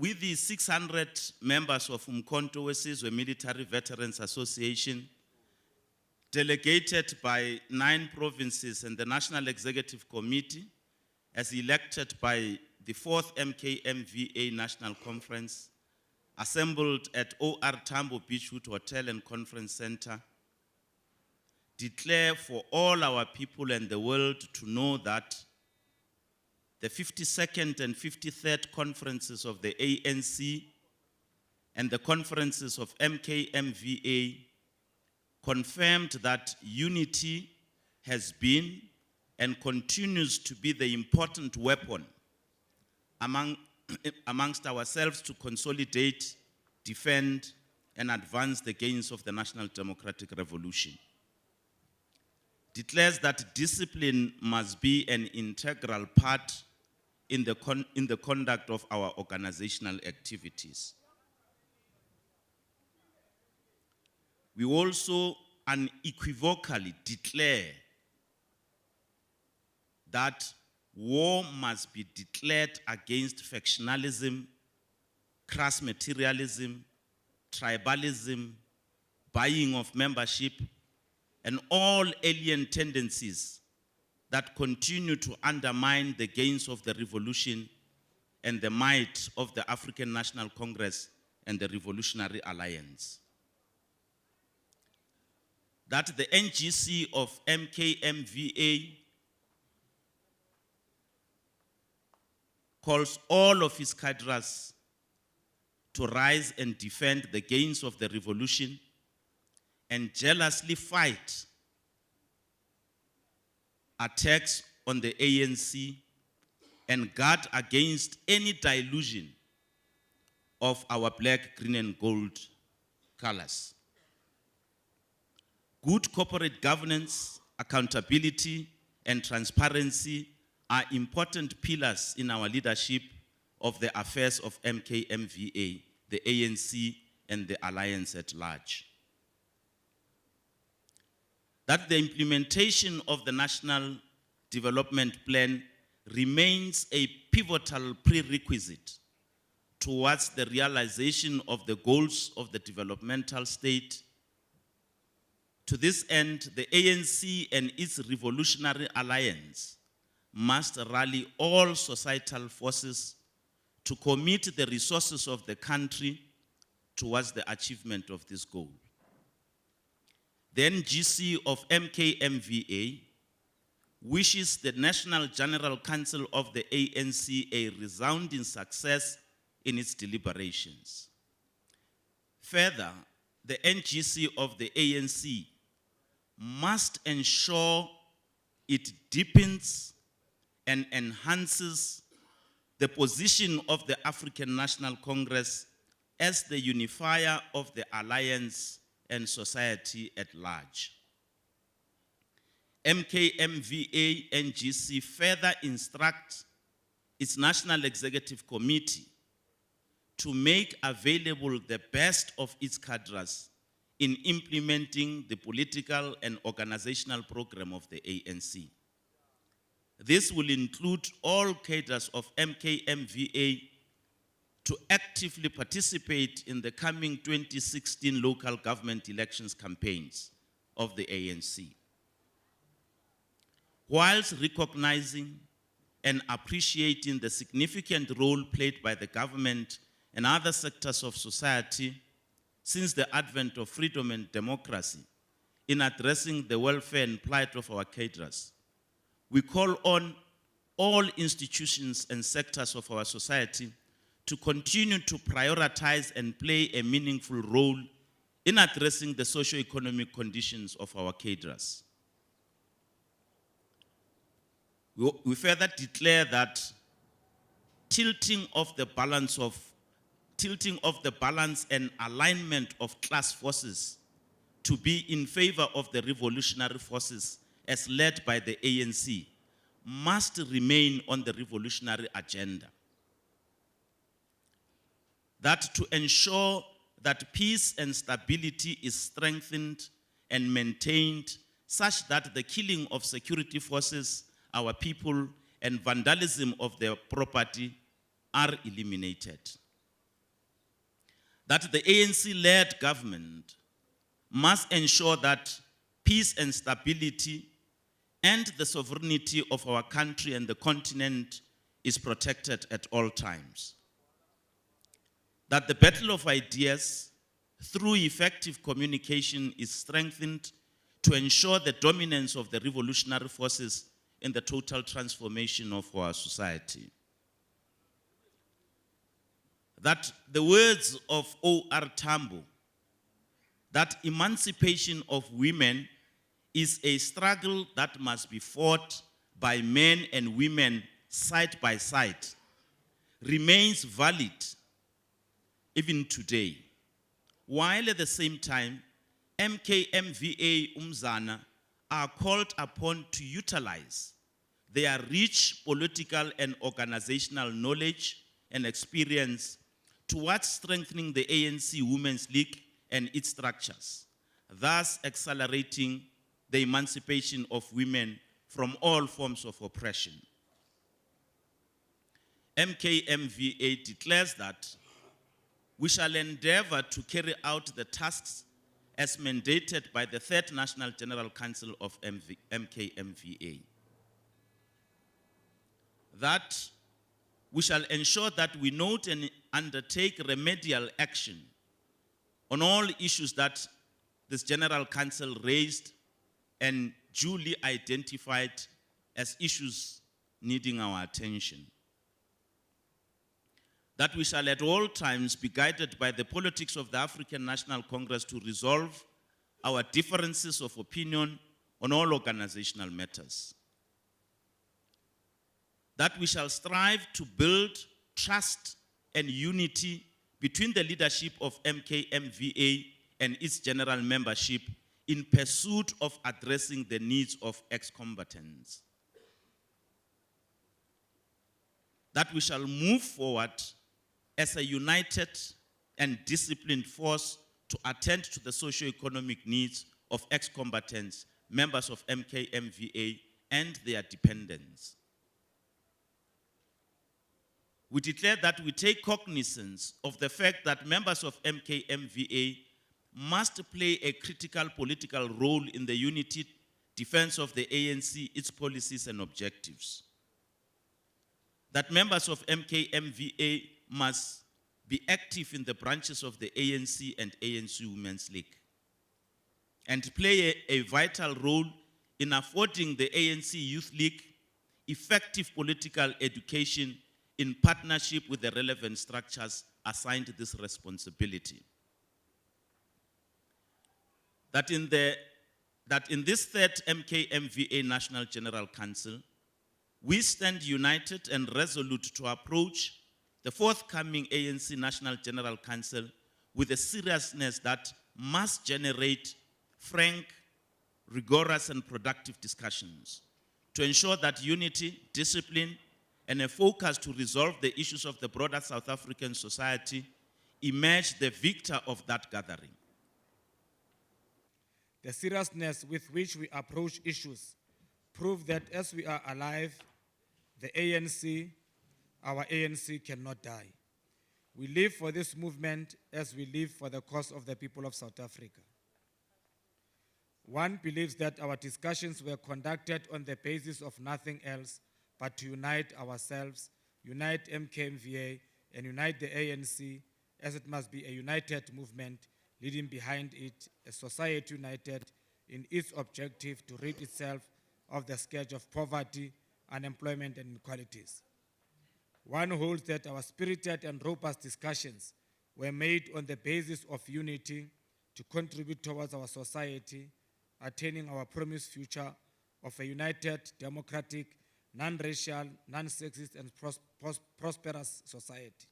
with the 600 members of Umkhonto weSizwe Military Veterans Association, delegated by 9 provinces and the National Executive Committee, as elected by the 4th MKMVA National Conference, assembled at OR Tambo Beachwood Hotel and Conference Center, declare for all our people and the world to know that the 52nd and 53rd conferences of the ANC and the conferences of MKMVA confirmed that unity has been and continues to be the important weapon amongst ourselves to consolidate, defend, and advance the gains of the National Democratic Revolution. Declares that discipline must be an integral part in the conduct of our organizational activities. We also unequivocally declare that war must be declared against factionalism, crass materialism, tribalism, buying of membership, and all alien tendencies that continue to undermine the gains of the revolution and the might of the African National Congress and the Revolutionary Alliance. That the NGC of MKMVA calls all of its cadres to rise and defend the gains of the revolution and jealously fight attacks on the ANC and guard against any dilution of our black, green, and gold colors. Good corporate governance, accountability, and transparency are important pillars in our leadership of the affairs of MKMVA, the ANC, and the Alliance at large. That the implementation of the National Development Plan remains a pivotal prerequisite towards the realization of the goals of the developmental state. To this end, the ANC and its Revolutionary Alliance must rally all societal forces to commit the resources of the country towards the achievement of this goal. The NGC of MKMVA wishes the National General Council of the ANC a resounding success in its deliberations. Further, the NGC of the ANC must ensure it deepens and enhances the position of the African National Congress as the unifier of the alliance and society at large. MKMVA NGC further instructs its National Executive Committee to make available the best of its cadres in implementing the political and organizational program of the ANC. This will include all cadres of MKMVA to actively participate in the coming 2016 local government elections campaigns of the ANC. Whilst recognizing and appreciating the significant role played by the government and other sectors of society since the advent of freedom and democracy in addressing the welfare and plight of our cadres, we call on all institutions and sectors of our society to continue to prioritize and play a meaningful role in addressing the socio-economic conditions of our cadres. We further declare that tilting of the balance and alignment of class forces to be in favor of the revolutionary forces as led by the ANC must remain on the revolutionary agenda. That to ensure that peace and stability is strengthened and maintained such that the killing of security forces, our people, and vandalism of their property are eliminated. that the ANC-led government must ensure that peace and stability and the sovereignty of our country and the continent is protected at all times. That the battle of ideas through effective communication is strengthened to ensure the dominance of the revolutionary forces in the total transformation of our society. That the words of O.R. Tambo, that emancipation of women is a struggle that must be fought by men and women side by side, remains valid even today. While at the same time, MKMVA Umzana are called upon to utilize their rich political and organizational knowledge and experience towards strengthening the ANC Women's League and its structures, thus accelerating the emancipation of women from all forms of oppression. MKMVA declares that we shall endeavor to carry out the tasks as mandated by the Third National General Council of MKMVA. That we shall ensure that we note and undertake remedial action on all issues that this General Council raised and duly identified as issues needing our attention. That we shall at all times be guided by the politics of the African National Congress to resolve our differences of opinion on all organizational matters. That we shall strive to build trust and unity between the leadership of MKMVA and its general membership in pursuit of addressing the needs of ex-combatants. That we shall move forward as a united and disciplined force to attend to the socio-economic needs of ex-combatants, members of MKMVA, and their dependents. We declare that we take cognizance of the fact that members of MKMVA must play a critical political role in the unity defense of the ANC, its policies and objectives. That members of MKMVA must be active in the branches of the ANC and ANC Women's League and play a vital role in affording the ANC Youth League effective political education in partnership with the relevant structures assigned this responsibility. That in this third MKMVA National General Council, we stand united and resolute to approach the forthcoming ANC National General Council with a seriousness that must generate frank, rigorous, and productive discussions to ensure that unity, discipline, and a focus to resolve the issues of the broader South African society emerge the victor of that gathering. The seriousness with which we approach issues prove that as we are alive, our ANC cannot die. We live for this movement as we live for the cause of the people of South Africa. One believes that our discussions were conducted on the basis of nothing else but to unite ourselves, unite MKMVA, and unite the ANC, as it must be a united movement leading behind it a society united in its objective to rid itself of the scourge of poverty, unemployment, and inequalities. One holds that our spirited and robust discussions were made on the basis of unity to contribute towards our society, attaining our promised future of a united, democratic, non-racial, non-sexist, and prosperous society.